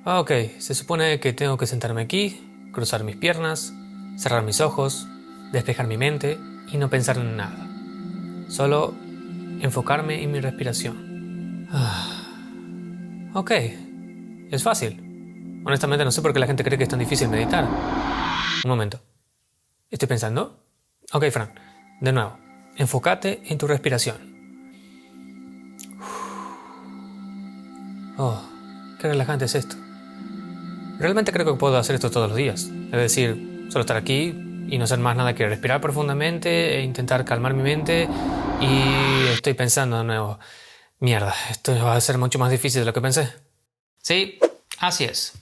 Ok, se supone que tengo que sentarme aquí, cruzar mis piernas, cerrar mis ojos, despejar mi mente y no pensar en nada. Solo enfocarme en mi respiración. Ok, es fácil. Honestamente no sé por qué la gente cree que es tan difícil meditar. Un momento. ¿Estoy pensando? Ok, Fran, de nuevo. Enfócate en tu respiración. Oh, qué relajante es esto. Realmente creo que puedo hacer esto todos los días. Es decir, solo estar aquí y no hacer más nada que respirar profundamente e intentar calmar mi mente. Y estoy pensando de nuevo, mierda, esto va a ser mucho más difícil de lo que pensé. Sí, así es.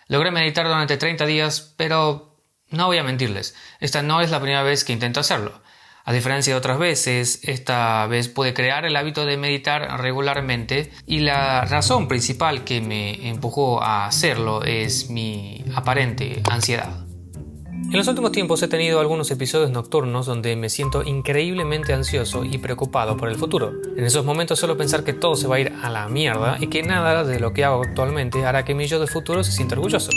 Logré meditar durante 30 días, pero no voy a mentirles, esta no es la primera vez que intento hacerlo. A diferencia de otras veces, esta vez pude crear el hábito de meditar regularmente y la razón principal que me empujó a hacerlo es mi aparente ansiedad. En los últimos tiempos he tenido algunos episodios nocturnos donde me siento increíblemente ansioso y preocupado por el futuro. En esos momentos suelo pensar que todo se va a ir a la mierda y que nada de lo que hago actualmente hará que mi yo del futuro se sienta orgulloso,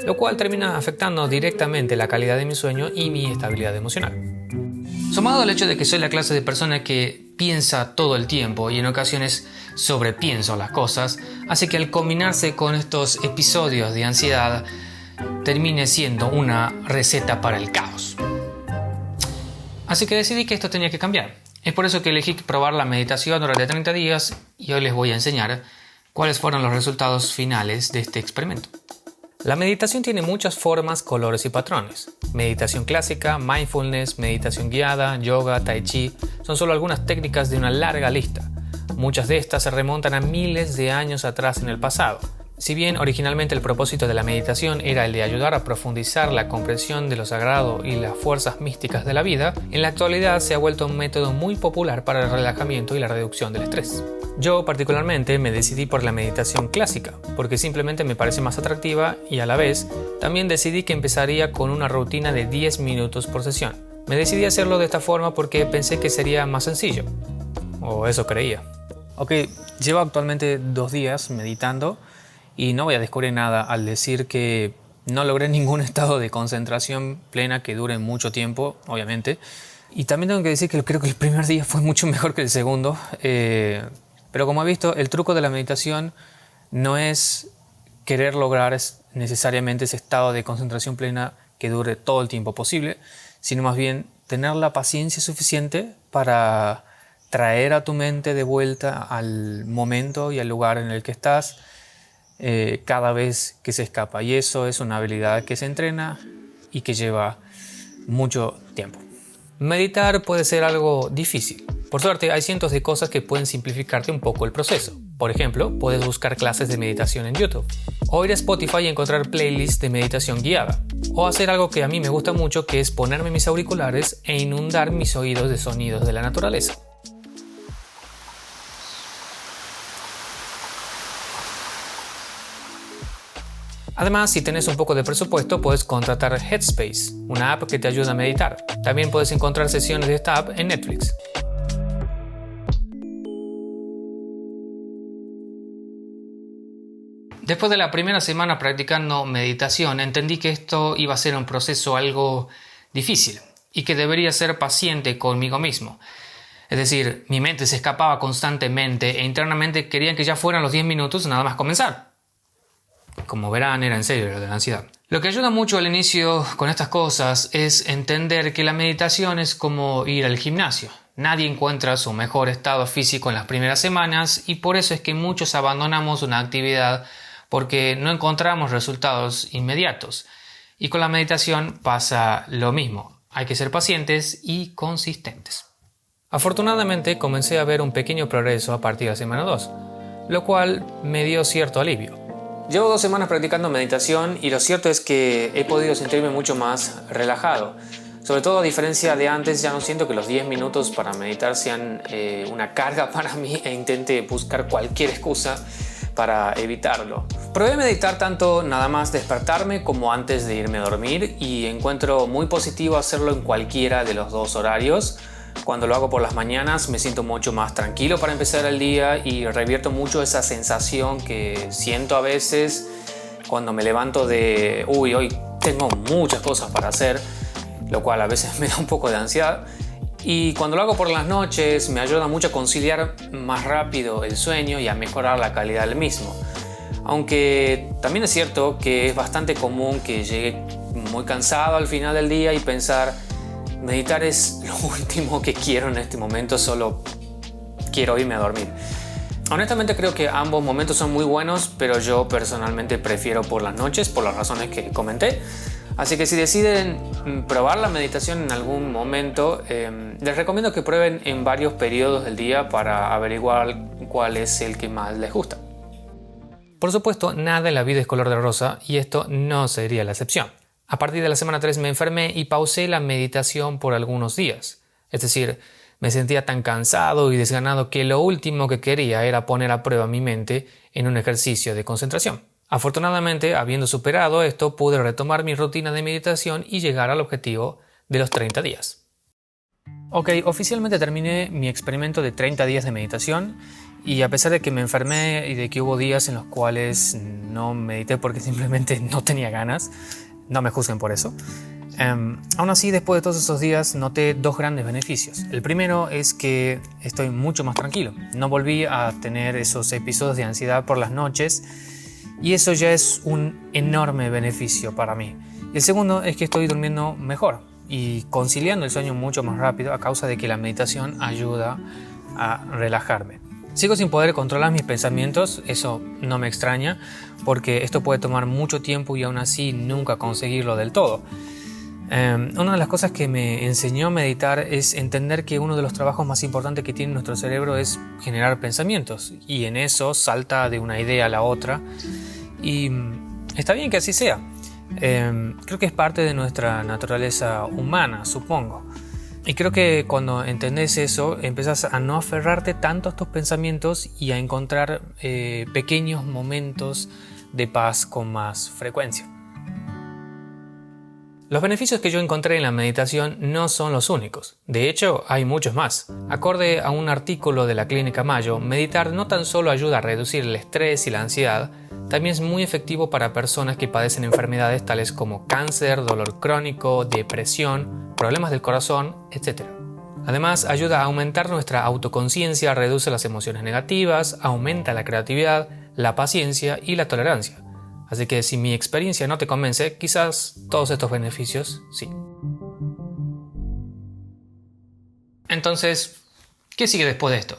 lo cual termina afectando directamente la calidad de mi sueño y mi estabilidad emocional. Sumado al hecho de que soy la clase de persona que piensa todo el tiempo y en ocasiones sobrepienso las cosas, hace que al combinarse con estos episodios de ansiedad termine siendo una receta para el caos. Así que decidí que esto tenía que cambiar. Es por eso que elegí probar la meditación durante 30 días y hoy les voy a enseñar cuáles fueron los resultados finales de este experimento. La meditación tiene muchas formas, colores y patrones. Meditación clásica, mindfulness, meditación guiada, yoga, tai chi, son solo algunas técnicas de una larga lista. Muchas de estas se remontan a miles de años atrás en el pasado. Si bien originalmente el propósito de la meditación era el de ayudar a profundizar la comprensión de lo sagrado y las fuerzas místicas de la vida, en la actualidad se ha vuelto un método muy popular para el relajamiento y la reducción del estrés. Yo particularmente me decidí por la meditación clásica, porque simplemente me parece más atractiva y a la vez también decidí que empezaría con una rutina de 10 minutos por sesión. Me decidí hacerlo de esta forma porque pensé que sería más sencillo, o eso creía. Ok, llevo actualmente 2 días meditando y no voy a descubrir nada al decir que no logré ningún estado de concentración plena que dure mucho tiempo, obviamente. Y también tengo que decir que creo que el primer día fue mucho mejor que el segundo. Pero como he visto, el truco de la meditación no es querer lograr necesariamente ese estado de concentración plena que dure todo el tiempo posible, sino más bien tener la paciencia suficiente para traer a tu mente de vuelta al momento y al lugar en el que estás cada vez que se escapa. Y eso es una habilidad que se entrena y que lleva mucho tiempo. Meditar puede ser algo difícil. Por suerte, hay cientos de cosas que pueden simplificarte un poco el proceso. Por ejemplo, puedes buscar clases de meditación en YouTube, o ir a Spotify y encontrar playlists de meditación guiada, o hacer algo que a mí me gusta mucho, que es ponerme mis auriculares e inundar mis oídos de sonidos de la naturaleza. Además, si tenés un poco de presupuesto, puedes contratar Headspace, una app que te ayuda a meditar. También puedes encontrar sesiones de esta app en Netflix. Después de la primera semana practicando meditación, entendí que esto iba a ser un proceso algo difícil y que debería ser paciente conmigo mismo. Es decir, mi mente se escapaba constantemente e internamente querían que ya fueran los 10 minutos nada más comenzar. Como verán, era en serio lo de la ansiedad. Lo que ayuda mucho al inicio con estas cosas es entender que la meditación es como ir al gimnasio. Nadie encuentra su mejor estado físico en las primeras semanas y por eso es que muchos abandonamos una actividad porque no encontramos resultados inmediatos. Y con la meditación pasa lo mismo. Hay que ser pacientes y consistentes. Afortunadamente comencé a ver un pequeño progreso a partir de la semana 2, lo cual me dio cierto alivio. Llevo 2 semanas practicando meditación y lo cierto es que he podido sentirme mucho más relajado. Sobre todo a diferencia de antes, ya no siento que los 10 minutos para meditar sean una carga para mí e intente buscar cualquier excusa para evitarlo. Probé meditar tanto nada más despertarme como antes de irme a dormir y encuentro muy positivo hacerlo en cualquiera de los 2 horarios. Cuando lo hago por las mañanas me siento mucho más tranquilo para empezar el día y revierto mucho esa sensación que siento a veces cuando me levanto de hoy tengo muchas cosas para hacer, lo cual a veces me da un poco de ansiedad. Y cuando lo hago por las noches me ayuda mucho a conciliar más rápido el sueño y a mejorar la calidad del mismo. Aunque también es cierto que es bastante común que llegue muy cansado al final del día y pensar, meditar es lo último que quiero en este momento, solo quiero irme a dormir. Honestamente creo que ambos momentos son muy buenos, pero yo personalmente prefiero por las noches por las razones que comenté. Así que si deciden probar la meditación en algún momento, les recomiendo que prueben en varios periodos del día para averiguar cuál es el que más les gusta. Por supuesto, nada en la vida es color de rosa y esto no sería la excepción. A partir de la semana 3 me enfermé y pausé la meditación por algunos días. Es decir, me sentía tan cansado y desganado que lo último que quería era poner a prueba mi mente en un ejercicio de concentración. Afortunadamente, habiendo superado esto, pude retomar mi rutina de meditación y llegar al objetivo de los 30 días. Ok, oficialmente terminé mi experimento de 30 días de meditación y a pesar de que me enfermé y de que hubo días en los cuales no medité porque simplemente no tenía ganas, no me juzguen por eso, aún así después de todos esos días noté dos grandes beneficios. El primero es que estoy mucho más tranquilo, no volví a tener esos episodios de ansiedad por las noches y eso ya es un enorme beneficio para mí. El segundo es que estoy durmiendo mejor y conciliando el sueño mucho más rápido a causa de que la meditación ayuda a relajarme. Sigo sin poder controlar mis pensamientos, eso no me extraña, porque esto puede tomar mucho tiempo y aún así nunca conseguirlo del todo. Una de las cosas que me enseñó a meditar es entender que uno de los trabajos más importantes que tiene nuestro cerebro es generar pensamientos, y en eso salta de una idea a la otra, y está bien que así sea. Creo que es parte de nuestra naturaleza humana, supongo. Y creo que cuando entendés eso, empezás a no aferrarte tanto a tus pensamientos y a encontrar pequeños momentos de paz con más frecuencia. Los beneficios que yo encontré en la meditación no son los únicos. De hecho, hay muchos más. Acorde a un artículo de la Clínica Mayo, meditar no tan solo ayuda a reducir el estrés y la ansiedad, también es muy efectivo para personas que padecen enfermedades tales como cáncer, dolor crónico, depresión, problemas del corazón, etc. Además, ayuda a aumentar nuestra autoconciencia, reduce las emociones negativas, aumenta la creatividad, la paciencia y la tolerancia. Así que si mi experiencia no te convence, quizás todos estos beneficios sí. Entonces, ¿qué sigue después de esto?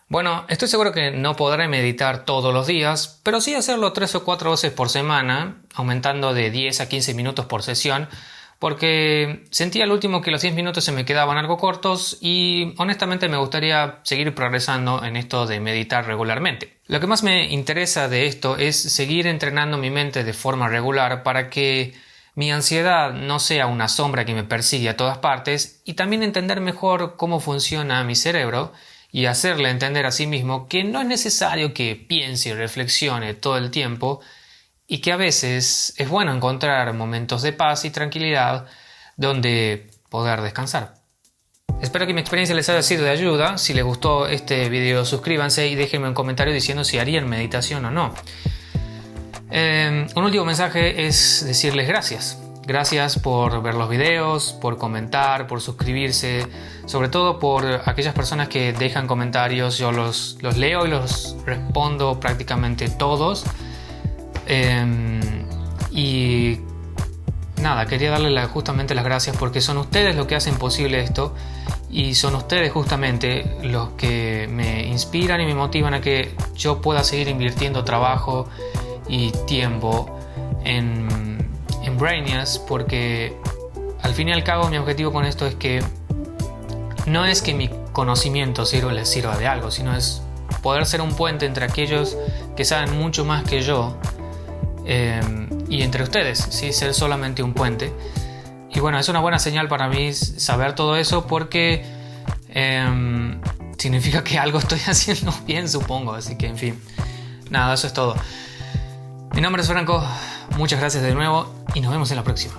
Bueno, estoy seguro que no podré meditar todos los días, pero sí hacerlo 3 o 4 veces por semana, aumentando de 10 a 15 minutos por sesión, porque sentí al último que los 10 minutos se me quedaban algo cortos y honestamente me gustaría seguir progresando en esto de meditar regularmente. Lo que más me interesa de esto es seguir entrenando mi mente de forma regular para que mi ansiedad no sea una sombra que me persigue a todas partes y también entender mejor cómo funciona mi cerebro y hacerle entender a sí mismo que no es necesario que piense y reflexione todo el tiempo y que a veces es bueno encontrar momentos de paz y tranquilidad donde poder descansar. Espero que mi experiencia les haya sido de ayuda. Si les gustó este video, suscríbanse y déjenme un comentario diciendo si harían meditación o no. Un último mensaje es decirles gracias. Gracias por ver los videos, por comentar, por suscribirse, sobre todo por aquellas personas que dejan comentarios. Yo los leo y los respondo prácticamente todos. Y nada, quería darles justamente las gracias porque son ustedes los que hacen posible esto y son ustedes justamente los que me inspiran y me motivan a que yo pueda seguir invirtiendo trabajo y tiempo en Brainias, porque al fin y al cabo mi objetivo con esto es que no es que mi conocimiento les sirva de algo, sino es poder ser un puente entre aquellos que saben mucho más que yo y entre ustedes, ¿sí? Ser solamente un puente. Y bueno, es una buena señal para mí saber todo eso porque significa que algo estoy haciendo bien, supongo. Así que, en fin, nada, eso es todo. Mi nombre es Franco, muchas gracias de nuevo y nos vemos en la próxima.